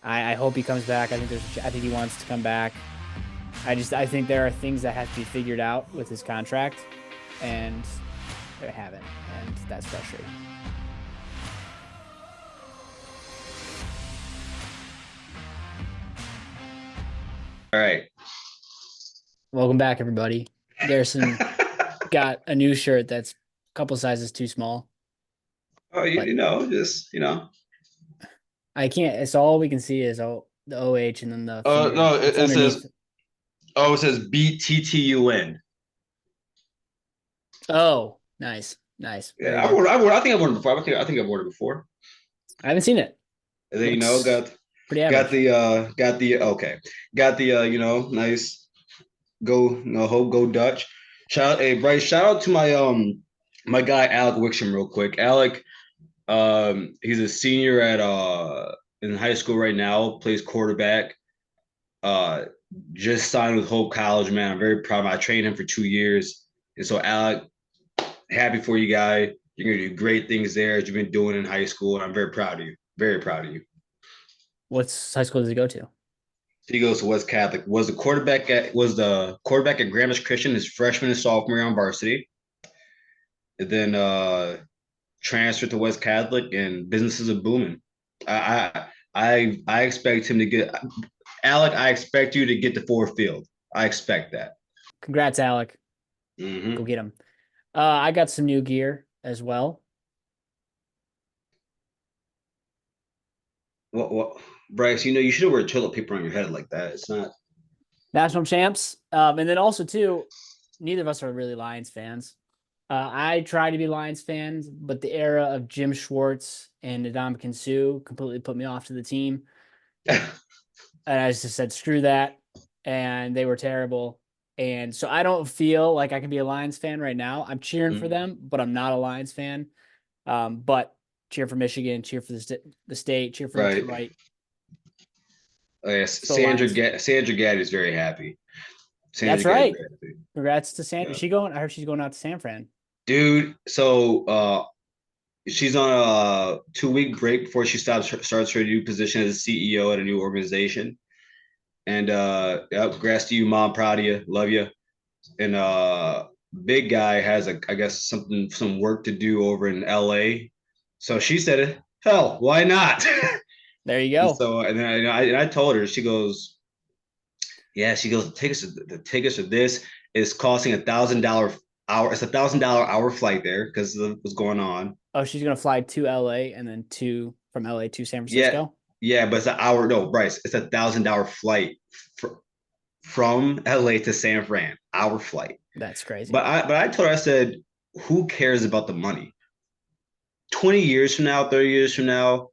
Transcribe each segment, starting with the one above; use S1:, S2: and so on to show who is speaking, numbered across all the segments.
S1: I hope he comes back. I think he wants to come back. I think there are things that have to be figured out with his contract, and they haven't, and that's frustrating.
S2: All right.
S1: Welcome back, everybody. Garrison got a new shirt that's a couple sizes too small,
S2: Oh,
S1: but
S2: just
S1: I can't. It's all we can see is the OH and then the finger.
S2: No,
S1: It's
S2: it
S1: underneath.
S2: says it says BTTUN.
S1: Oh, nice, nice,
S2: Yeah,
S1: very good.
S2: I think I've worn it before. I think I've worn it before.
S1: I haven't seen it.
S2: And then
S1: Looks pretty average.
S2: got the nice go hope go Dutch. Hey Bryce, shout out to my guy Alec Wicksham real quick. Alec, he's a senior at in high school right now, plays quarterback. Uh, just signed with Hope College, man. I'm very proud of him. I trained him for 2 years. And so, Alec, happy for you, guy. You're going to do great things there as you've been doing in high school. And I'm very proud of you. Very proud of you.
S1: What's high school does he go to?
S2: He goes to West Catholic. Was the quarterback at Greenwich Christian his freshman and sophomore year on varsity. And then transferred to West Catholic, and businesses are booming. I expect him to get Alec. I expect you to get the fourth field. I expect that.
S1: Congrats, Alec. Go
S2: Mm-hmm.
S1: get him. I got some new gear as well.
S2: Well, Bryce, you shouldn't wear toilet paper on your head like that. It's not.
S1: National champs. And then also too, neither of us are really Lions fans. I try to be Lions fans, but the era of Jim Schwartz and Ndamukong Suh completely put me off to the team. And I just said, screw that. And they were terrible. And so I don't feel like I can be a Lions fan right now. I'm cheering for them, but I'm not a Lions fan. But cheer for Michigan, cheer for the state, cheer for
S2: Right.
S1: Detroit.
S2: Oh, yes,
S1: So Lions.
S2: Sandra Gadd is very happy.
S1: That's
S2: Sandra Gadd is
S1: right.
S2: very happy.
S1: Congrats to San. Is
S2: Yeah.
S1: she going? I heard she's going out to San Fran.
S2: Dude, so she's on a 2 week break before she starts her new position as a CEO at a new organization. And yeah, congrats to you, mom. Proud of you. Love you. And big guy has I guess some work to do over in LA. So she said, hell, why not?
S1: There you
S2: And
S1: go.
S2: so and then I told her, she goes, yeah, she goes, the tickets for this is costing $1,000 hour. It's $1,000 hour flight there because of what's going on.
S1: Oh, she's gonna fly to LA and then from LA to San
S2: Yeah,
S1: Francisco.
S2: yeah, but it's an hour. No, Bryce, it's $1,000 flight from LA to San Fran, hour flight.
S1: That's crazy.
S2: But I told her, I said, who cares about the money? 20 years from now, 30 years from now,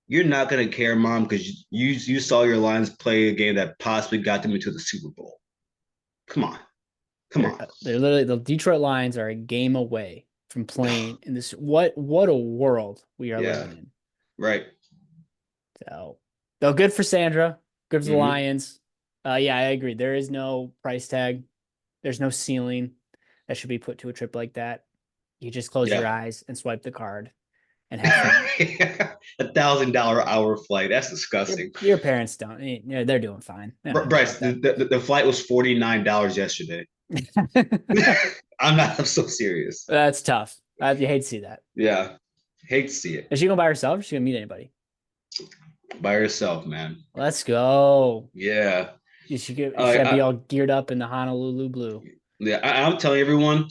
S2: you're not gonna care, mom, because you saw your Lions play a game that possibly got them into the Super Bowl. Come on, come on.
S1: They're literally the Detroit Lions are a game away from playing in this. What a world we are
S2: Yeah,
S1: living in.
S2: right.
S1: So, though, good for Sandra. Good for the
S2: Mm-hmm.
S1: Lions. Yeah, I agree. There is no price tag. There's no ceiling that should be put to a trip like that. You just close your
S2: Yeah.
S1: eyes and swipe the card and have fun.
S2: $1,000 hour flight. That's
S1: Your
S2: disgusting.
S1: your parents don't. They're doing fine. They don't even
S2: Bryce,
S1: about
S2: the flight was $49 yesterday.
S1: that.
S2: I'm so serious.
S1: That's tough. You hate to see that.
S2: Yeah. Hate to see it.
S1: Is she going by herself? Or is she gonna meet anybody?
S2: By yourself, man.
S1: Let's go.
S2: Yeah.
S1: She gotta be
S2: I
S1: all geared up in the Honolulu blue.
S2: yeah, I'm telling everyone,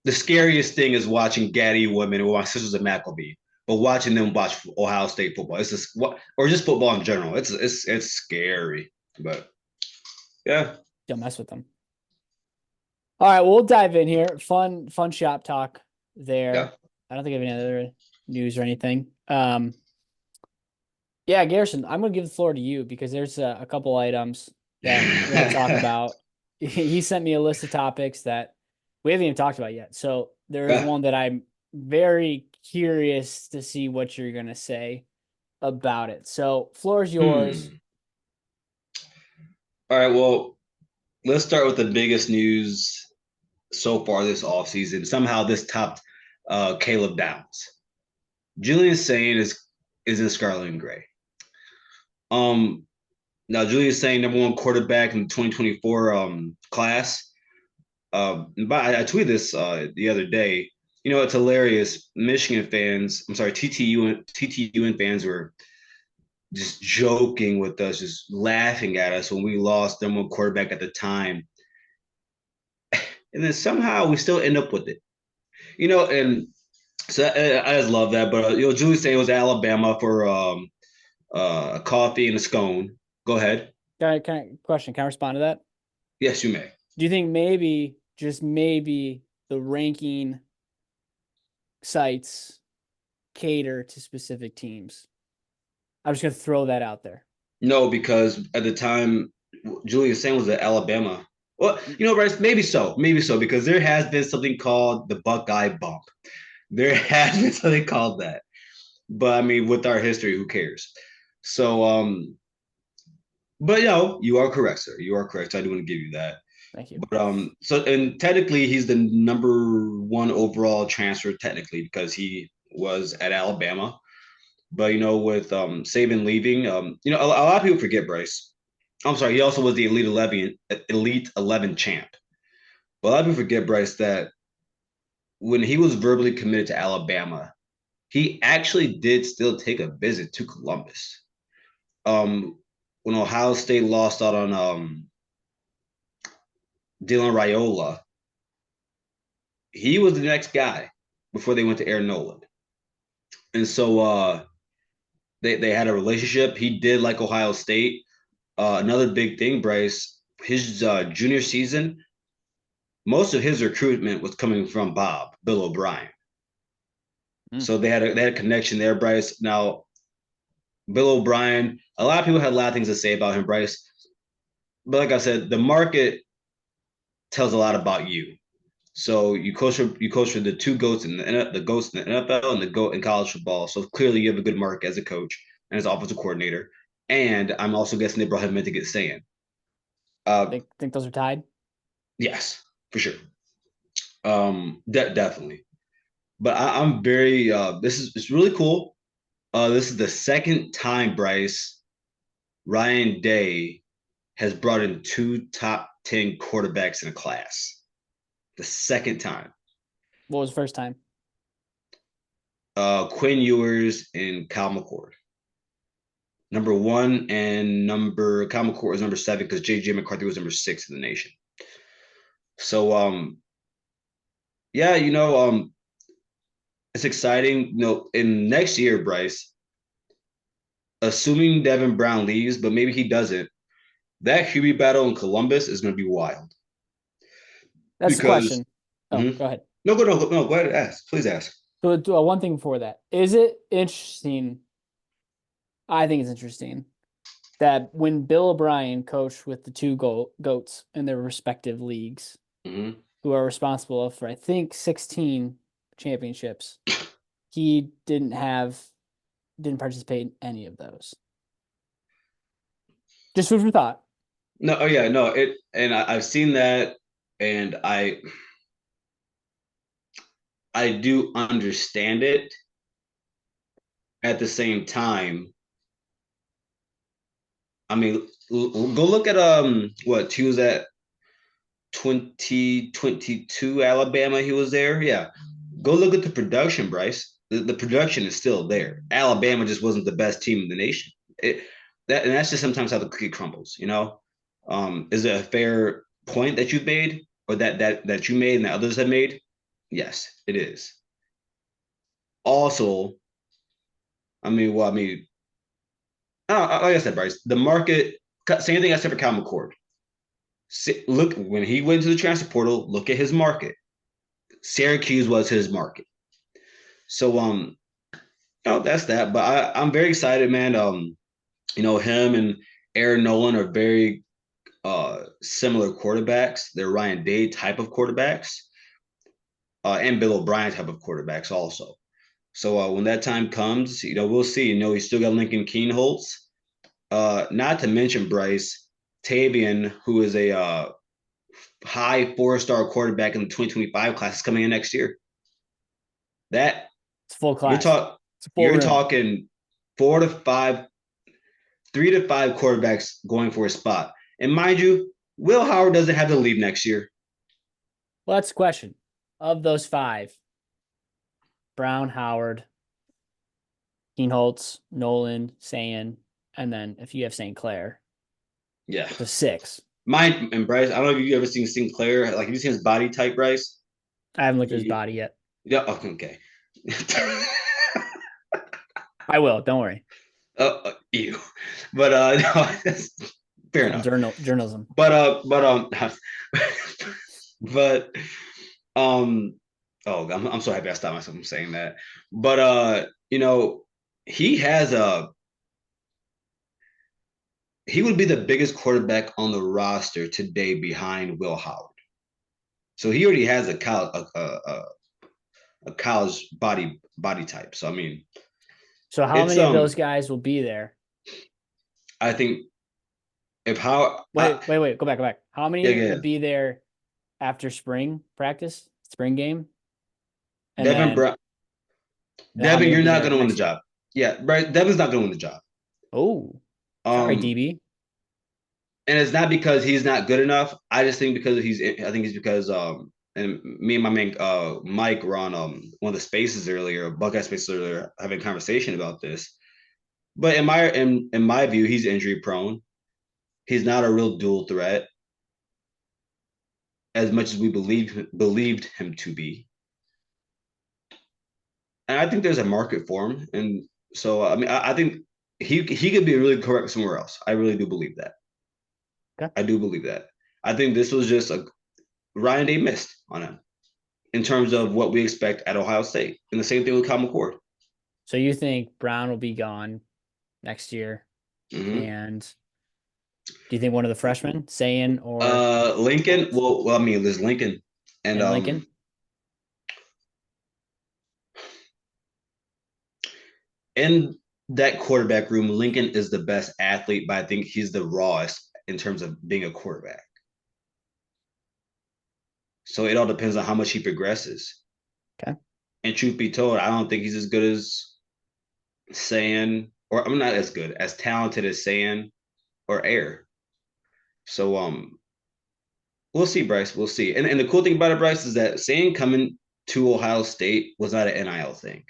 S2: the scariest thing is watching Gaddy women or my sisters at McElby, but watching them watch Ohio State football. It's just what or just football in general. It's scary. But yeah.
S1: Don't mess with them. All right, we'll dive in here. Fun shop talk
S2: Yeah.
S1: there. I don't think I have any other news or anything. Yeah, Garrison, I'm gonna give the floor to you because there's a couple items that we want to talk about. He sent me a list of topics that we haven't even talked about yet. So there is
S2: Yeah.
S1: one that I'm very curious to see what you're gonna say about it. So floor is yours.
S2: Hmm. All right. Well, let's start with the biggest news so far this offseason. Somehow this topped Caleb Downs. Julian Sayin is in scarlet and gray. Um, Now Julian Sayin number one quarterback in the 2024 class. But I tweeted this the other day. You know, it's hilarious. Michigan fans, I'm sorry, TTUN fans were just joking with us, just laughing at us when we lost number one quarterback at the time. And then somehow we still end up with it. You know, and so I just love that. But you know, Julian Sayin was at Alabama for a coffee and a scone. Go ahead.
S1: Question? Can I respond to that?
S2: Yes, you may.
S1: Do you think maybe, just maybe, the ranking sites cater to specific teams? I'm just gonna throw that out there.
S2: No, because at the time, Julian Sayin was at Alabama. Well, you know, Bryce, maybe so, because there has been something called the Buckeye bump. There has been something called that. But I mean, with our history, who cares? So, but you are correct, sir. You are correct. I do want to give you that.
S1: Thank you.
S2: But so and technically, he's the number one overall transfer, technically, because he was at Alabama. But you know, with Saban leaving, you know, a lot of people forget Bryce. I'm sorry, he also was the Elite 11 champ. But a lot of people forget, Bryce, that when he was verbally committed to Alabama, he actually did still take a visit to Columbus. When Ohio State lost out on Dylan Raiola, he was the next guy before they went to Aaron Noland. And so they had a relationship. He did like Ohio State. Another big thing, Bryce, his junior season, most of his recruitment was coming from Bill O'Brien. So they had a connection there, Bryce. Now, Bill O'Brien, a lot of people had a lot of things to say about him, Bryce. But like I said, the market tells a lot about you. So you coach for the two goats in the goats in the NFL and the goat in college football. So clearly you have a good mark as a coach and as offensive coordinator. And I'm also guessing they brought him in to get Sayin.
S1: Think those are tied?
S2: Yes, for sure. Definitely. But I'm very this is it's really cool. This is the second time, Bryce, Ryan Day has brought in two top 10 quarterbacks in a class. The second time.
S1: What was the first time?
S2: Quinn Ewers and Kyle McCord. Number one and Kyle McCord was number 7 because JJ McCarthy was number 6 in the nation. So yeah, it's exciting. In next year, Bryce, assuming Devin Brown leaves, but maybe he doesn't, that QB battle in Columbus is going to be wild.
S1: That's the
S2: Because
S1: question. Oh, go ahead.
S2: no, go ahead. Ask, please ask.
S1: So one thing before that, is it interesting? I think it's interesting that when Bill O'Brien coached with the two goats in their respective leagues, who are responsible for, I think, 16 championships, he didn't participate in any of those. Just food for thought.
S2: No, oh yeah, no, I've seen that, and I do understand it. At the same time, I mean, go look at what he was at 2022 Alabama. He was there. Yeah, go look at the production, Bryce. The production is still there. Alabama just wasn't the best team in the nation. And that's just sometimes how the cookie crumbles. Is it a fair point that you made, or that you made and that others have made? Yes, it is. Also, like I said, Bryce, the market, same thing I said for Cal McCord. Look, when he went to the transfer portal, look at his market. Syracuse was his market. So, that's that. But I'm very excited, man. Him and Aaron Nolan are very similar quarterbacks. They're Ryan Day type of quarterbacks, and Bill O'Brien type of quarterbacks also. So when that time comes, we'll see. He's still got Lincoln Keenholz. Not to mention Bryce Tavian, who is a high 4-star quarterback in the 2025 class, is coming in next year. That
S1: It's full class.
S2: you're talking 4 to 5 3 to 5 quarterbacks going for a spot. And mind you, Will Howard doesn't have to leave next year.
S1: Well, that's the question. Of those five, Brown, Howard, Keenholz, Nolan, Sayin, and then if you have St. Clair,
S2: Yeah.
S1: the six.
S2: Mine and Bryce, I don't know if you've ever seen Sinclair. Like, have you seen his body type, Bryce?
S1: I haven't looked at his body yet.
S2: Yeah, okay.
S1: I will. Don't worry.
S2: Ew. But no, fair enough.
S1: Journalism.
S2: But um, oh, I'm so happy I stopped myself from saying that. But he has he would be the biggest quarterback on the roster today behind Will Howard. So he already has a college body type. So I mean,
S1: so how many of those guys will be there?
S2: I think if how
S1: wait, go back. How many
S2: will
S1: be there after spring practice, spring game?
S2: And Devin, you're not going to win the job. Yeah, right. Devin's not going to win the job.
S1: Oh, sorry, DB.
S2: And it's not because he's not good enough. I just think because I think it's because and me and my man Mike were on one of the spaces earlier, Buckeye spaces earlier, having a conversation about this. But in my view, he's injury prone. He's not a real dual threat as much as we believed him to be. And I think there's a market for him. And so I mean I think he could be really correct somewhere else. I really do believe that. Okay. I do believe that. I think this was just a Ryan Day missed on him in terms of what we expect at Ohio State. And the same thing with Kyle McCord.
S1: So you think Brown will be gone next year? Mm-hmm. And do you think one of the freshmen, Sayin or
S2: Lincoln? Well, I mean, there's Lincoln and
S1: Lincoln.
S2: In that quarterback room, Lincoln is the best athlete, but I think he's the rawest in terms of being a quarterback. So it all depends on how much he progresses.
S1: Okay.
S2: And truth be told, I don't think he's as good as Sayin, or I'm not as good, as talented as Sayin or Air. So we'll see, Bryce. We'll see. And the cool thing about it, Bryce, is that Sayin coming to Ohio State was not an NIL thing.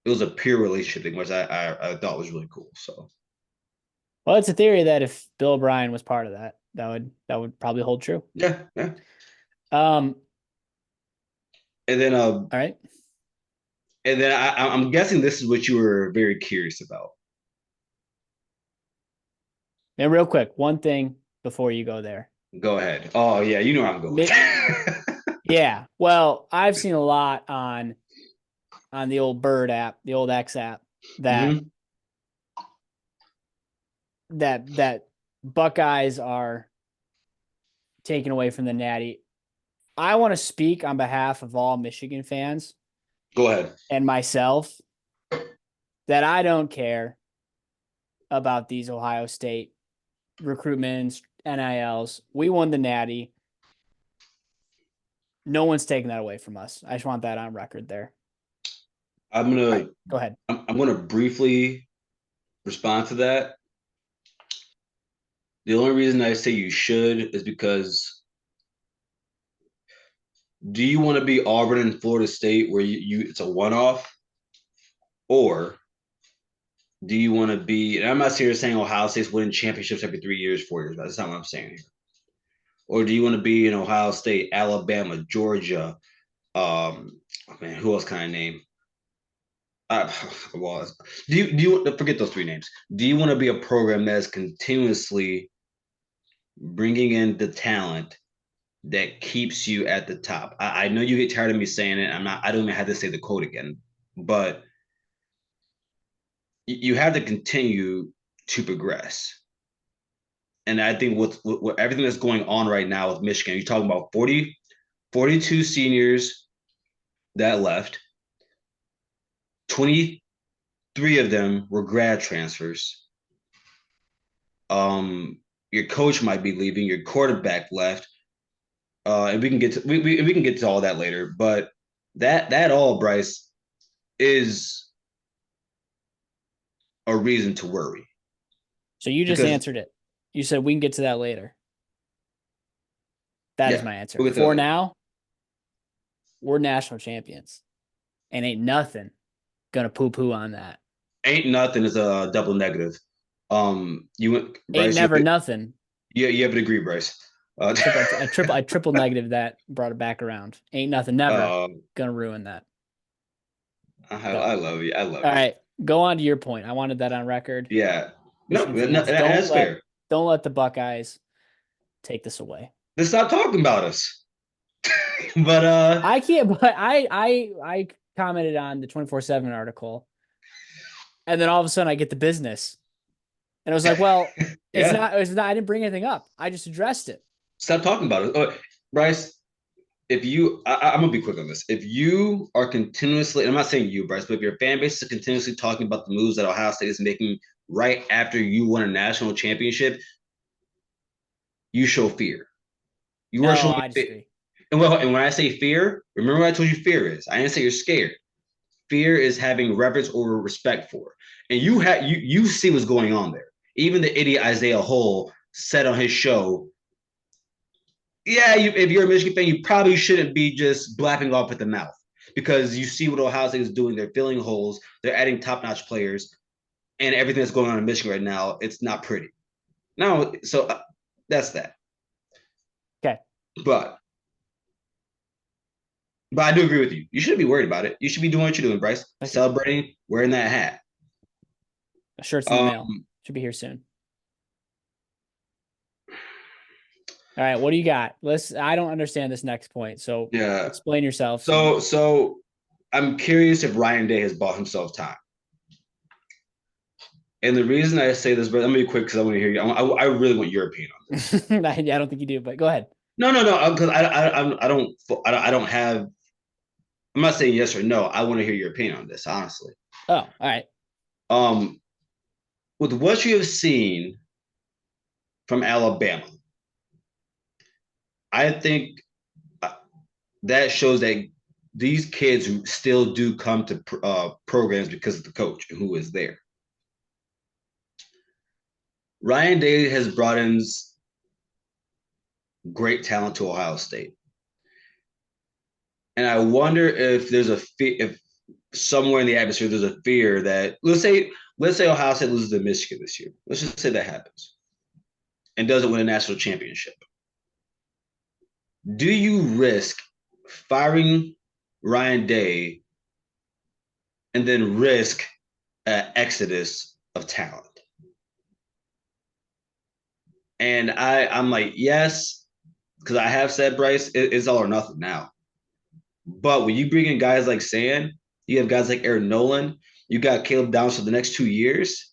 S2: It was a pure relationship thing, which I thought was really cool. So,
S1: well, it's a theory that if Bill O'Brien was part of that, that would probably hold true.
S2: Yeah.
S1: And
S2: then
S1: all right.
S2: And then I'm guessing this is what you were very curious about.
S1: And real quick, one thing before you go there.
S2: Go ahead. Oh yeah, you know where I'm going.
S1: Yeah. Well, I've seen a lot on the old Bird app, the old X app, that that Buckeyes are taken away from the Natty. I want to speak on behalf of all Michigan fans.
S2: Go ahead.
S1: And myself, that I don't care about these Ohio State recruitments, NILs. We won the Natty. No one's taking that away from us. I just want that on record there.
S2: I'm gonna
S1: right, go ahead.
S2: I'm gonna briefly respond to that. The only reason I say you should is because do you want to be Auburn and Florida State where you it's a one-off, or do you want to be? And I'm not saying Ohio State's winning championships every 3 years, 4 years. That's not what I'm saying here. Or do you want to be in Ohio State, Alabama, Georgia? Man, who else can I name? Well, do you forget those 3 names? Do you want to be a program that is continuously bringing in the talent that keeps you at the top? I know you get tired of me saying it. I don't even have to say the quote again, but you have to continue to progress. And I think with everything that's going on right now with Michigan, you're talking about 42 seniors that left. 23 of them were grad transfers. Your coach might be leaving. Your quarterback left. And we can get to we can get to all that later. But that all, Bryce, is a reason to worry.
S1: So you just
S2: because
S1: answered it. You said we can get to that later. That is
S2: yeah,
S1: my answer.
S2: we'll get to that
S1: For
S2: later.
S1: now, we're national champions, and ain't nothing gonna poo poo on that.
S2: Ain't nothing is a double negative. You went
S1: Ain't
S2: Bryce.
S1: never nothing.
S2: You have to agree, Bryce.
S1: I triple negative that, brought it back around. Ain't nothing never
S2: uh,
S1: gonna ruin that. So,
S2: I love you. I love
S1: all
S2: you.
S1: right, go on to your point. I wanted that on record.
S2: Yeah. No,
S1: Michigan fans,
S2: and that's fair.
S1: don't let the Buckeyes take this away.
S2: Let's stop talking about us. But
S1: I can't. But I commented on the 24/7 article, and then all of a sudden I get the business, and I was like, well,
S2: yeah,
S1: it's not. I didn't bring anything up. I just addressed it.
S2: stop talking about it. Bryce, if you, I'm gonna be quick on this. If you are continuously, and I'm not saying you, Bryce, but if your fan base is continuously talking about the moves that Ohio State is making right after you won a national championship, you show fear. You are
S1: No,
S2: showing
S1: I
S2: fear.
S1: disagree.
S2: And when I say fear, remember what I told you fear is. I didn't say you're scared. Fear is having reverence or respect for. And you see what's going on there. Even the idiot Isaiah Hole said on his show, yeah, if you're a Michigan fan, you probably shouldn't be just blapping off at the mouth because you see what Ohio State is doing. They're filling holes. They're adding top-notch players, and everything that's going on in Michigan right now, it's not pretty. No, so that's that.
S1: Okay,
S2: But I do agree with you. You shouldn't be worried about it. You should be doing what you're doing, Bryce.
S1: thank you.
S2: Celebrating, wearing that hat.
S1: Shirt's in the mail.
S2: Um,
S1: Should be here soon. All right, what do you got? I don't understand this next point. So
S2: yeah.
S1: explain yourself.
S2: So I'm curious if Ryan Day has bought himself time. And the reason I say this, but I'm gonna be quick because I want to hear you. I really want your opinion on this.
S1: I don't think you do, but go ahead.
S2: No, because I don't have. I'm not saying yes or no. I want to hear your opinion on this, honestly.
S1: Oh, all right.
S2: Um, with what you have seen from Alabama, I think that shows that these kids still do come to programs because of the coach and who is there. Ryan Day has brought in great talent to Ohio State, and I wonder if there's if somewhere in the atmosphere there's a fear that let's say Ohio State loses to Michigan this year. Let's just say that happens and doesn't win a national championship. Do you risk firing Ryan Day and then risk an exodus of talent? And I'm like, yes, because I have said, Bryce, it's all or nothing now. But when you bring in guys like Sayin, you have guys like Aaron Nolan, you got Caleb Downs for the next 2 years.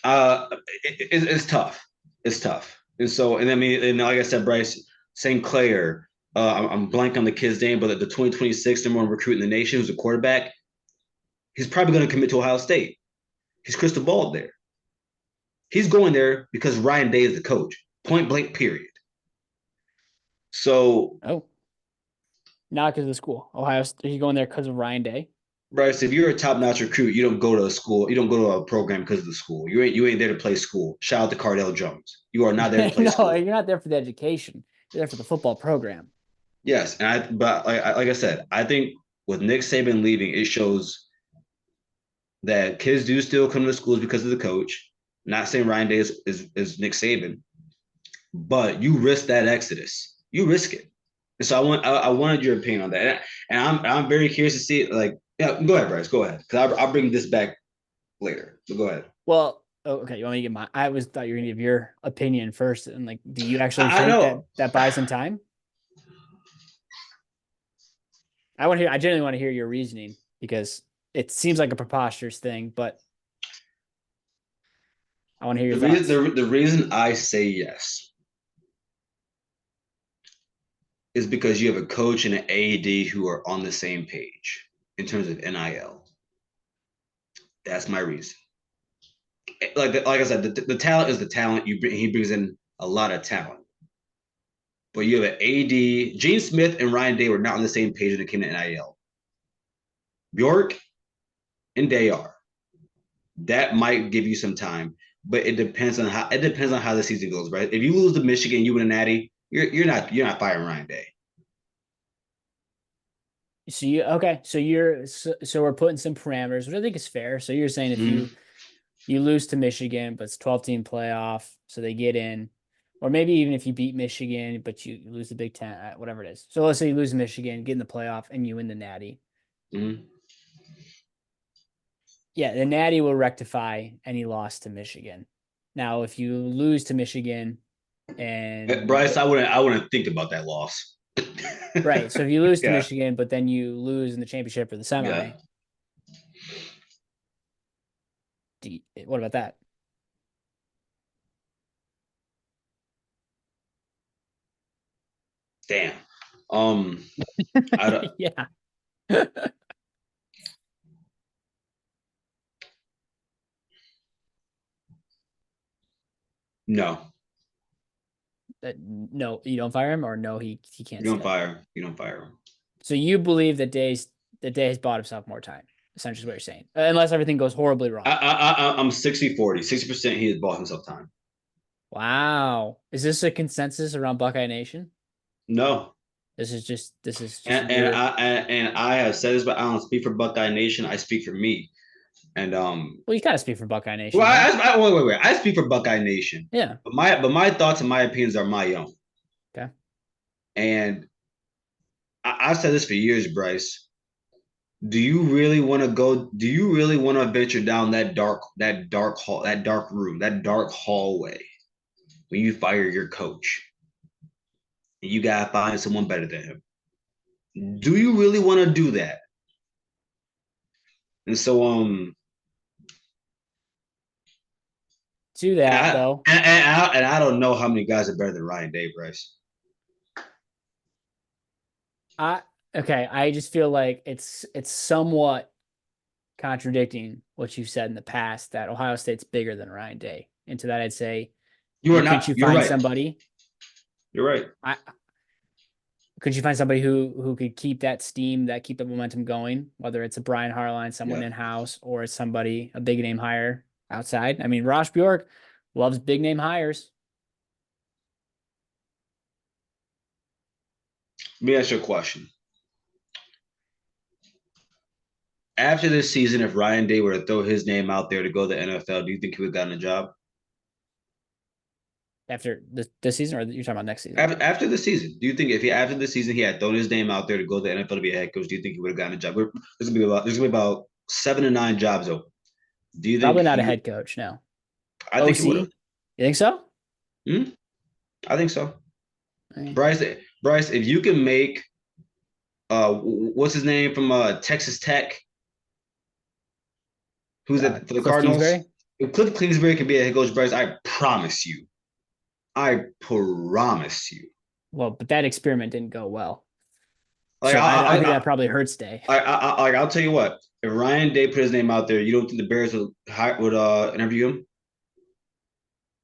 S2: It's tough. It's tough. And so, and I mean, and like I said, Bryce, St. Clair, I'm blank on the kid's name, but the 2026 number one recruit in the nation who's a quarterback, he's probably going to commit to Ohio State. He's crystal balled there. He's going there because Ryan Day is the coach, point blank, period. So,
S1: Oh, not because of the school. Ohio, you going there because of Ryan Day?
S2: Bryce, if you're a top-notch recruit, you don't go to a school, you don't go to a program because of the school. You ain't there to play school. Shout out to Cardell Jones. You are not there to play
S1: No,
S2: school.
S1: you're not there for the education. You're there for the football program.
S2: Yes, but like I said, I think with Nick Saban leaving, it shows that kids do still come to schools because of the coach. Not saying Ryan Day is Nick Saban, but you risk that exodus. You risk it. And so I wanted your opinion on that, and I'm very curious to see it. Like, yeah, go ahead, Bryce, go ahead, because I'll bring this back later. So go ahead.
S1: Well, okay, you want me to get my? I was thought you were gonna give your opinion first, and like, do you actually
S2: I
S1: think
S2: know.
S1: that buys some time? I want to hear. I genuinely want to hear your reasoning because it seems like a preposterous thing, but I want to hear your thoughts.
S2: The reason I say yes is because you have a coach and an AD who are on the same page in terms of NIL. That's my reason. Like I said, the talent is the talent. He brings in a lot of talent. But you have an AD. Gene Smith and Ryan Day were not on the same page when it came to NIL. Bjork and Day are. that might give you some time. But it depends on how the season goes, right? If you lose to Michigan, you win a natty, you're not firing Ryan Day.
S1: So you okay? So we're putting some parameters, which I think is fair. So you're saying if
S2: Mm-hmm.
S1: you lose to Michigan, but it's 12-team playoff, so they get in, or maybe even if you beat Michigan, but you lose the Big Ten, whatever it is. So let's say you lose to Michigan, get in the playoff, and you win the Natty.
S2: Mm-hmm.
S1: Yeah, the Natty will rectify any loss to Michigan. Now, if you lose to Michigan and
S2: Bryce, I wouldn't think about that loss.
S1: right, so if you lose to
S2: Yeah,
S1: Michigan, but then you lose in the championship or the
S2: yeah.
S1: semi, what about that?
S2: Damn. Um, I don't.
S1: Yeah.
S2: No,
S1: No, you don't fire him, or no, he
S2: you
S1: can't
S2: don't
S1: stay.
S2: fire. You don't fire him.
S1: So you believe that Day has bought himself more time, essentially what you're saying, unless everything goes horribly
S2: I,
S1: wrong.
S2: I, I'm 60-40. 60% he has bought himself time.
S1: Wow, is this a consensus around Buckeye Nation?
S2: No,
S1: This is just
S2: and
S1: your.
S2: I have said this, but I don't speak for Buckeye Nation. I speak for me. And
S1: Well, you gotta speak for Buckeye
S2: well,
S1: Nation here.
S2: wait. I speak for Buckeye Nation,
S1: Yeah.
S2: but my thoughts and my opinions are my own.
S1: Okay.
S2: And I've said this for years, Bryce. Do you really want to go? Do you really want to venture down that dark room, that dark hallway when you fire your coach and you gotta find someone better than him? Do you really want to do that? And so,
S1: Do
S2: and
S1: that
S2: I
S1: though.
S2: and I don't know how many guys are better than Ryan Day, Bryce.
S1: I okay. I just feel like it's somewhat contradicting what you've said in the past that Ohio State's bigger than Ryan Day. And to that, I'd say,
S2: You are
S1: couldn't
S2: not.
S1: you
S2: You're
S1: find
S2: right.
S1: somebody?
S2: You're right.
S1: I Could you find somebody who could keep that steam, that keep the momentum going, whether it's a Brian Harline, someone
S2: Yeah.
S1: in house, or it's somebody a big name hire outside? I mean, Ross Bjork loves big name hires.
S2: Let me ask you a question. After this season, if Ryan Day were to throw his name out there to go to the NFL, do you think he would have gotten a job?
S1: After this season, or you're talking about next season?
S2: After the season, do you think if he after the season he had thrown his name out there to go to the NFL to be a head coach, do you think he would have gotten a job? There's gonna be about 7 to 9 jobs open. Do you think
S1: Probably not a
S2: he?
S1: head coach. No.
S2: I think he would have.
S1: OC. You think so?
S2: Hmm? I think so.
S1: Okay.
S2: Bryce, Bryce, if you can make what's his name from Texas Tech, who's it for the
S1: Cliff
S2: Cardinals?
S1: Kingsbury.
S2: If Cliff Kingsbury can be a head coach, Bryce, I promise you.
S1: Well, but that experiment didn't go well.
S2: Like
S1: So I think that probably hurts Day.
S2: like I'll tell you what. If Ryan Day put his name out there, you don't think the Bears would interview him?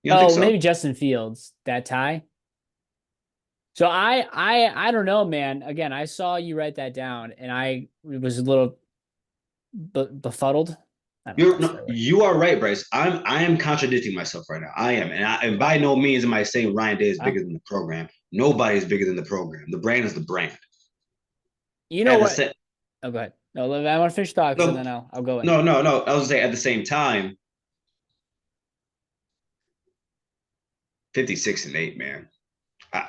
S2: You don't think
S1: Oh,
S2: so?
S1: maybe Justin Fields, that tie. So I don't know, man. Again, I saw you write that down, and I was a little befuddled. I don't know if
S2: You're
S1: that's the
S2: no,
S1: right word.
S2: you are right, Bryce. I am contradicting myself right now. I am, and by
S1: Wow.
S2: no means am I saying Ryan Day is bigger
S1: Wow.
S2: than the program. Nobody is bigger than the program. The brand is the brand.
S1: You know
S2: At the
S1: what?
S2: same,
S1: Oh, go ahead. No, I want to finish thoughts, and
S2: no,
S1: then I'll go in.
S2: no. I was gonna say at the same time, 56-8, man. I,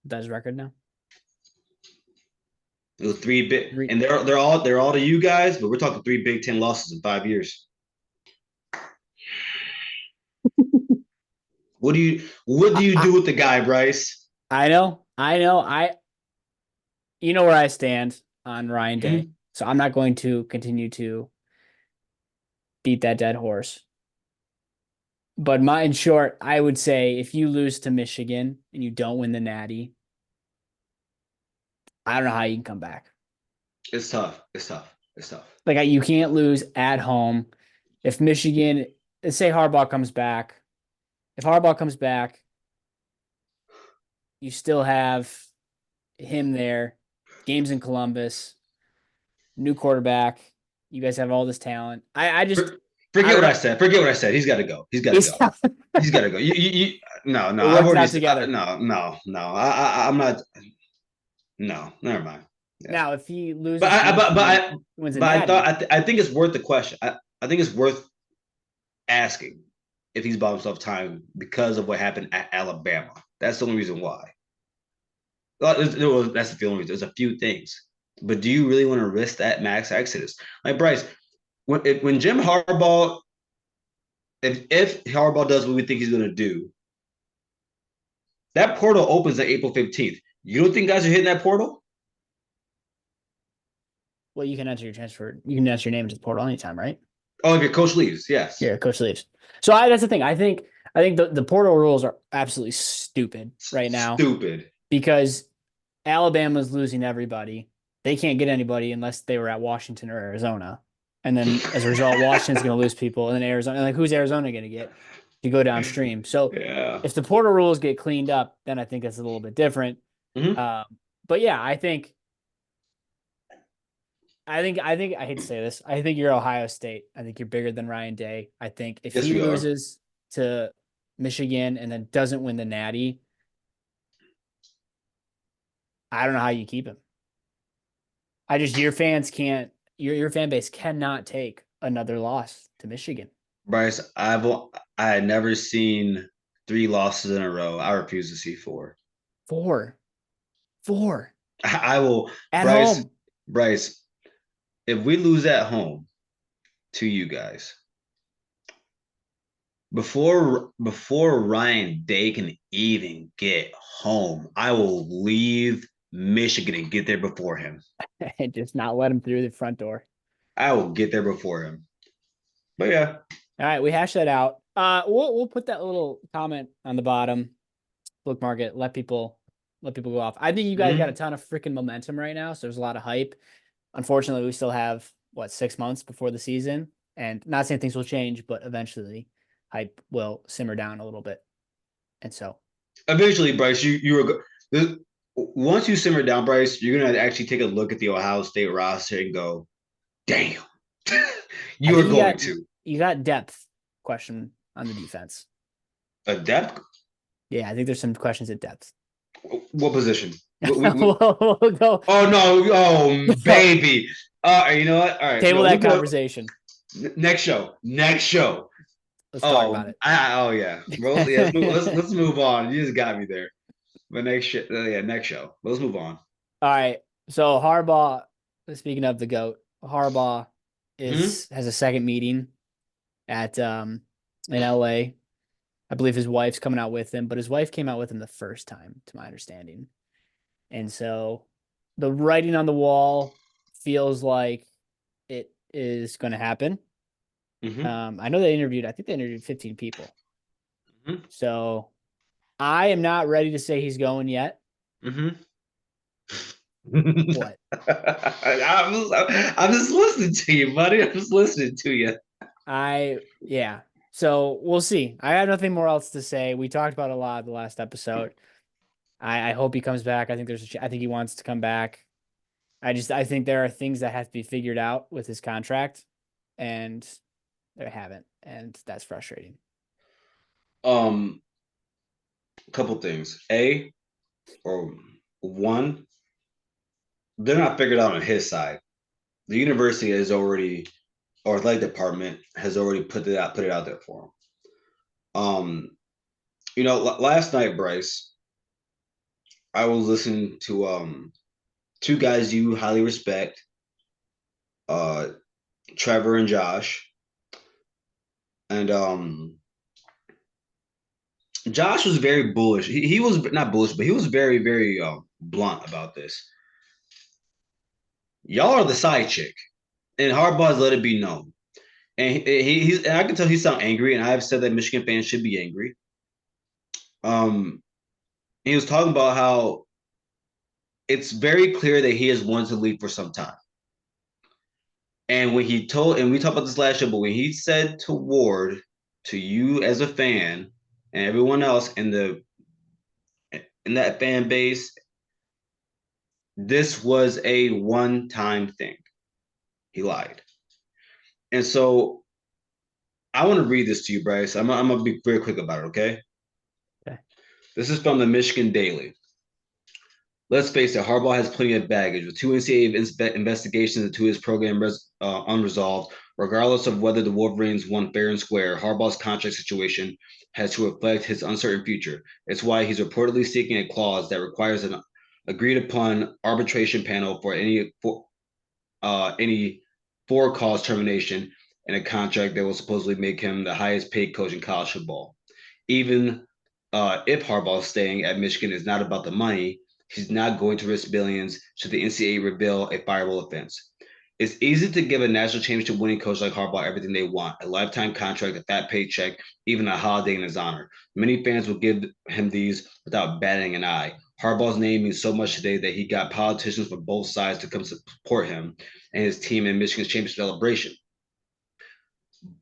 S1: That's record now.
S2: it was three big,
S1: Three.
S2: and they're all to you guys, but we're talking three Big Ten losses in 5 years. What do you
S1: I,
S2: do with the guy, Bryce?
S1: I know. I know. You know where I stand on Ryan Day,
S2: Mm-hmm.
S1: so I'm not going to continue to beat that dead horse. But in short, I would say if you lose to Michigan and you don't win the Natty, I don't know how you can come back.
S2: It's tough. It's tough. It's tough.
S1: Like you can't lose at home. If Michigan, let's say Harbaugh comes back, if Harbaugh comes back, you still have him there. Games in Columbus, new quarterback. You guys have all this talent. I just I
S2: Forget
S1: don't
S2: what
S1: know.
S2: I said. Forget what I said. He's got to go. He's got to
S1: He's
S2: go. He's got to go. No, no.
S1: we're
S2: I've
S1: working
S2: already
S1: out
S2: said,
S1: together.
S2: no, no, no. I'm not. No, never mind. Yeah,
S1: Now, if he
S2: but
S1: loses to
S2: I, but but
S1: Michigan,
S2: I,
S1: wins a
S2: but I thought
S1: natty,
S2: I think it's worth the question. I think it's worth asking if he's bought himself time because of what happened at Alabama. That's the only reason why. Well, that's the only reason. There's a few things, but do you really want to risk that max exodus? Like Bryce, when Jim Harbaugh, if Harbaugh does what we think he's going to do, that portal opens on April 15th. You don't think guys are hitting that portal?
S1: well, you can enter your transfer. You can enter your name into the portal anytime, right?
S2: Oh, if your coach leaves, yes.
S1: Yeah, coach leaves. So that's the thing. I think the portal rules are absolutely stupid right now
S2: Stupid.
S1: because Alabama's losing everybody. They can't get anybody unless they were at Washington or Arizona. And then as a result, Washington's going to lose people. And then Arizona, like who's Arizona going to get to go downstream? So
S2: Yeah.
S1: if the portal rules get cleaned up, then I think it's a little bit different.
S2: Mm-hmm.
S1: But yeah, I think I hate to say this. I think you're Ohio State. I think you're bigger than Ryan Day. I think if
S2: Yes,
S1: he
S2: we are.
S1: loses to Michigan and then doesn't win the Natty, I don't know how you keep him. Your fans can't. Your fan base cannot take another loss to Michigan.
S2: Bryce, I had never seen 3 losses in a row. I refuse to see four.
S1: Four, four
S2: I will,
S1: at
S2: Bryce.
S1: home.
S2: Bryce, if we lose at home to you guys before Ryan Day can even get home, I will leave Michigan and get there before him.
S1: And just not let him through the front door.
S2: I will get there before him. But yeah.
S1: All right, we hashed that out. We'll put that little comment on the bottom. Bookmark it. Let people go off. I think you guys got a
S2: Mm-hmm.
S1: ton of freaking momentum right now, so there's a lot of hype. Unfortunately, we still have 6 months before the season, and not saying things will change, but eventually, hype will simmer down a little bit. And so,
S2: Eventually, Bryce, once you simmer down, Bryce, you're gonna actually take a look at the Ohio State roster and go, "Damn,
S1: I
S2: you are
S1: think
S2: going to
S1: you got depth question on the defense.
S2: a depth.
S1: Yeah, I think there's some questions at depth.
S2: What position?
S1: We'll go
S2: Oh no! Oh baby! You know what? All right,
S1: table
S2: no,
S1: that conversation.
S2: next show. Next show.
S1: Let's talk
S2: Oh,
S1: about it.
S2: oh yeah, bro. Yeah, let's move on. You just got me there. But next show. Let's move on.
S1: All right. So Harbaugh, speaking of the GOAT, Harbaugh
S2: Hmm.
S1: has a second meeting at in LA. I believe his wife's coming out with him, but his wife came out with him the first time, to my understanding. And so the writing on the wall feels like it is going to happen.
S2: Hmm.
S1: I know I think they interviewed 15 people.
S2: Hmm.
S1: So I am not ready to say he's going yet.
S2: Hmm.
S1: What?
S2: I'm just listening to you, buddy. I'm just listening to you.
S1: Yeah. So we'll see. I have nothing more else to say. We talked about a lot the last episode. I hope he comes back. I think I think he wants to come back. I think there are things that have to be figured out with his contract, and they haven't, and that's frustrating.
S2: A couple things. Or one, they're not figured out on his side. The university has already, or athletic department has already put it out there for him. Last night, Bryce, I was listening to two guys you highly respect, uh, Trevor and Josh, and Josh was very bullish. He was not bullish, but he was very, very blunt about this. Y'all are the side chick, and Harbaugh's let it be known. And he's and I can tell he sounds angry, and I've said that Michigan fans should be angry. Um, he was talking about how it's very clear that he has wanted to leave for some time. And we talked about this last year, but when he said to Ward, to you as a fan, and everyone else in that fan base, this was a one-time thing. He lied. And so I want to read this to you, Bryce. I'm gonna be very quick about it, okay?
S1: Okay.
S2: This is from the Michigan Daily. Let's face it, Harbaugh has plenty of baggage with two NCAA investigations into his program unresolved. Regardless of whether the Wolverines won fair and square, Harbaugh's contract situation has to reflect his uncertain future. It's why he's reportedly seeking a clause that requires an agreed upon arbitration panel for any for cause termination in a contract that will supposedly make him the highest paid coach in college football. Even if Harbaugh's staying at Michigan is not about the money, he's not going to risk billions should the NCAA reveal a fireable offense. It's easy to give a national championship winning coach like Harbaugh everything they want, a lifetime contract, a fat paycheck, even a holiday in his honor. Many fans will give him these without batting an eye. Harbaugh's name means so much today that he got politicians from both sides to come support him and his team in Michigan's championship celebration.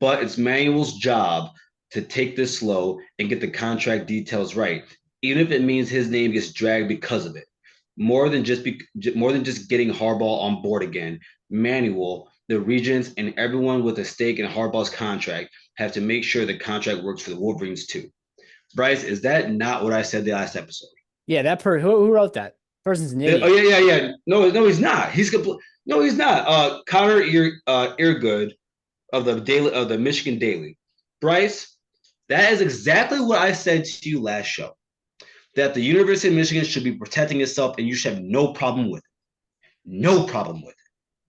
S2: But it's Manuel's job to take this slow and get the contract details right, even if it means his name gets dragged because of it. More than just getting Harbaugh on board again, Manuel, the regents, and everyone with a stake in Harbaugh's contract have to make sure the contract works for the Wolverines too. Bryce, is that not what I said the last episode?
S1: Yeah, who wrote that? Person's an
S2: Oh
S1: idiot.
S2: yeah. No, he's not. No, he's not. Connor Eargood of the Michigan Daily. Bryce, that is exactly what I said to you last show. That the University of Michigan should be protecting itself, and you should have no problem with it. No problem with it.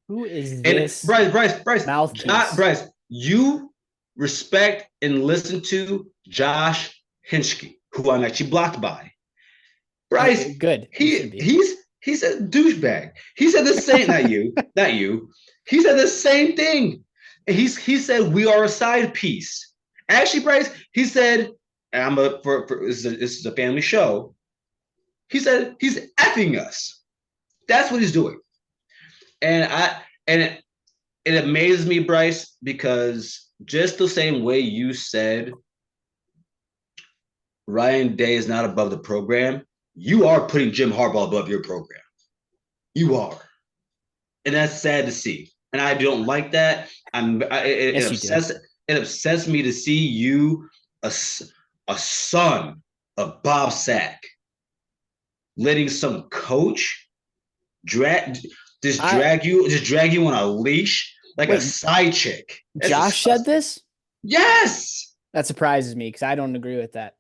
S1: Who is
S2: And
S1: this mouthpiece?
S2: Bryce, you respect and listen to Josh Hinchke, who I'm actually blocked by. Bryce,
S1: Good. You should be.
S2: he's a douchebag. He said the same, not you. He said the same thing. And he said we are a side piece. Actually, Bryce, he said, and this is a family show. He said he's effing us. That's what he's doing. And it amazes me, Bryce, because just the same way you said Ryan Day is not above the program, you are putting Jim Harbaugh above your program. You are, and that's sad to see. And I don't like that.
S1: Yes, you do.
S2: It upsets me to see you, a son of Bob Sack, letting some coach drag drag you on a leash like a side chick. That's
S1: Josh said this?
S2: Yes.
S1: That surprises me because I don't agree with that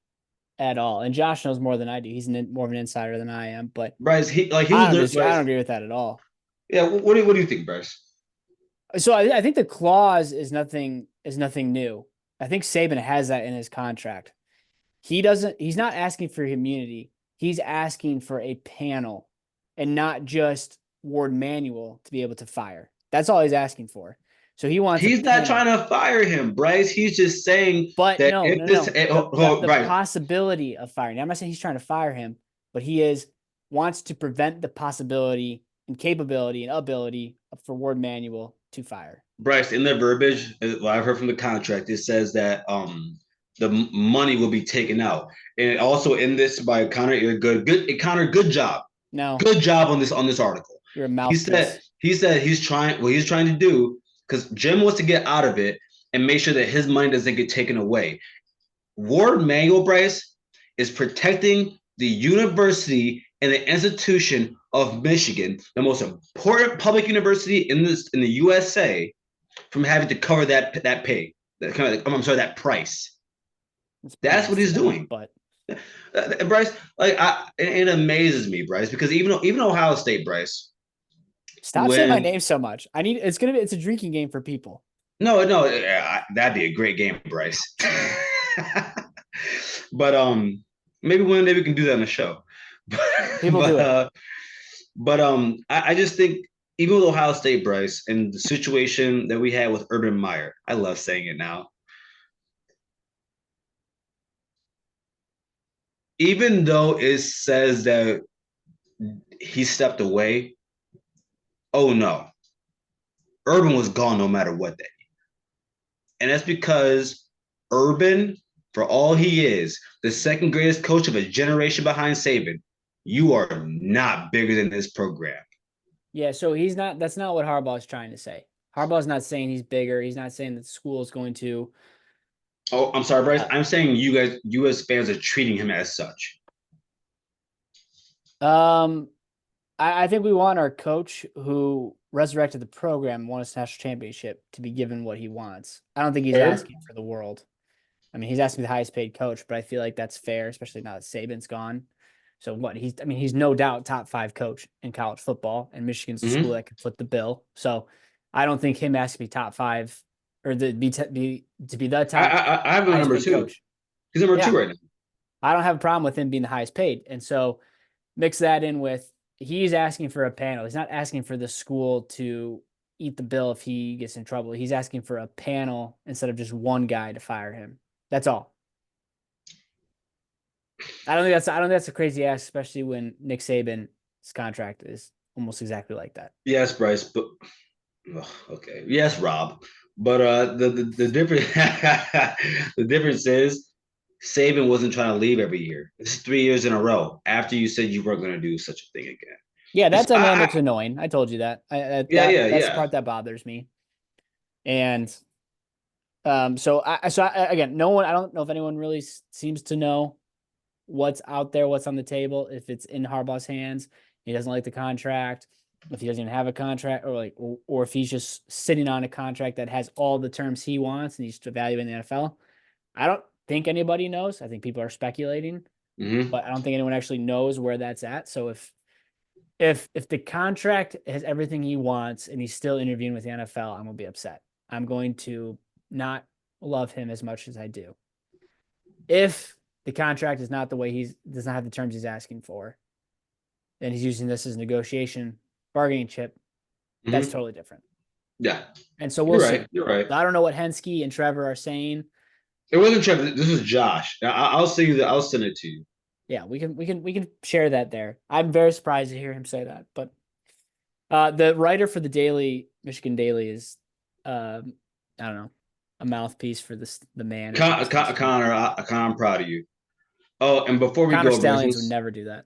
S1: at all. And Josh knows more than I do. He's more of an insider than I am. But
S2: Bryce,
S1: I don't agree with that at all.
S2: Yeah, what do you think, Bryce?
S1: So I think the clause is nothing new. I think Saban has that in his contract. He's not asking for immunity. He's asking for a panel and not just Ward Manuel to be able to fire. That's all he's asking for. So
S2: he's not trying to fire him, Bryce. He's just saying
S1: but
S2: that
S1: the possibility of firing. I'm not saying he's trying to fire him, but he wants to prevent the possibility and capability and ability for Ward Manuel to fire.
S2: Bryce, in the verbiage, what I've heard from the contract, it says that the money will be taken out, and also in this by Connor Connor, good job.
S1: No,
S2: good job on this article.
S1: You're a mouthpiece.
S2: He said he's trying to do, because Jim wants to get out of it and make sure that his money doesn't get taken away. Ward Manuel, Bryce, is protecting the university and the institution of Michigan, the most important public university in the USA, from having to cover that pay. That price. That's what he's doing.
S1: But
S2: Bryce, it amazes me, Bryce, because even Ohio State, Bryce.
S1: Stop saying my name so much. It's a drinking game for people.
S2: No, that'd be a great game, Bryce. But maybe one day we can do that on the show.
S1: People do it.
S2: But I just think even with Ohio State, Bryce, and the situation that we had with Urban Meyer, I love saying it now. Even though it says that he stepped away, oh no, Urban was gone no matter what day. And that's because Urban, for all he is, the second greatest coach of a generation behind Saban, you are not bigger than this program.
S1: Yeah, so that's not what Harbaugh is trying to say. Harbaugh's not saying he's bigger. He's not saying that the school is going to.
S2: Oh, I'm sorry, Bryce.
S1: Uh,
S2: I'm saying you as fans are treating him as such.
S1: um, I think we want our coach who resurrected the program, won a national championship, to be given what he wants. I don't think he's
S2: Fair.
S1: asking for the world. I mean, he's asking to be the highest paid coach, but I feel like that's fair, especially now that Saban's gone. So what he's no doubt top 5 coach in college football, and Michigan's the school
S2: Mm-hmm.
S1: that could foot the bill. So I don't think him asking to be top 5 or to be the top
S2: I have him
S1: highest
S2: number
S1: paid
S2: two.
S1: coach.
S2: He's number
S1: Yeah,
S2: two right now.
S1: I don't have a problem with him being the highest paid. And so mix that in with he's asking for a panel. He's not asking for the school to eat the bill if he gets in trouble. He's asking for a panel instead of just one guy to fire him. That's all. I don't think that's a crazy ask, especially when Nick Saban's contract is almost exactly like that.
S2: Yes, Bryce, but okay. Yes, Rob. But the difference the difference is Saban wasn't trying to leave every year. This is 3 years in a row after you said you weren't going to do such a thing again.
S1: Yeah,
S2: It's
S1: that dynamic's annoying. I told you that. That's the
S2: yeah.
S1: part that bothers me. And again, no one. I don't know if anyone really seems to know what's out there, what's on the table. If it's in Harbaugh's hands, he doesn't like the contract. If he doesn't even have a contract, or if he's just sitting on a contract that has all the terms he wants and he's evaluating the NFL. I don't think anybody knows. I think people are speculating,
S2: Mm-hmm.
S1: but I don't think anyone actually knows where that's at. So if the contract has everything he wants and he's still interviewing with the NFL, I'm gonna be upset. I'm going to not love him as much as I do. If the contract is not the way does not have the terms he's asking for, and he's using this as a negotiation bargaining chip, that's
S2: Mm-hmm.
S1: totally different.
S2: Yeah.
S1: And so we'll
S2: You're
S1: see.
S2: right. You're right.
S1: I don't know what Henske and Trevor are saying.
S2: It wasn't Trevor. This was Josh. I'll send you that. I'll send it to you.
S1: Yeah, we can share that there. I'm very surprised to hear him say that. But the writer for the Daily Michigan Daily is I don't know, a mouthpiece for the man.
S2: Connor, I'm proud of you. Oh, and before we
S1: Connor
S2: go, Bryce,
S1: Stallions would never do that.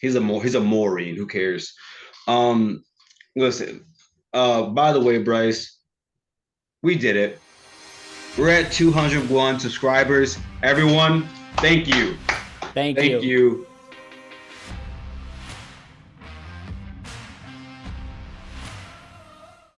S2: he's a Maureen. Who cares? Um, listen. By the way, Bryce, we did it. We're at 201 subscribers. Everyone, thank you.
S1: Thank
S2: Thank
S1: you.
S2: you.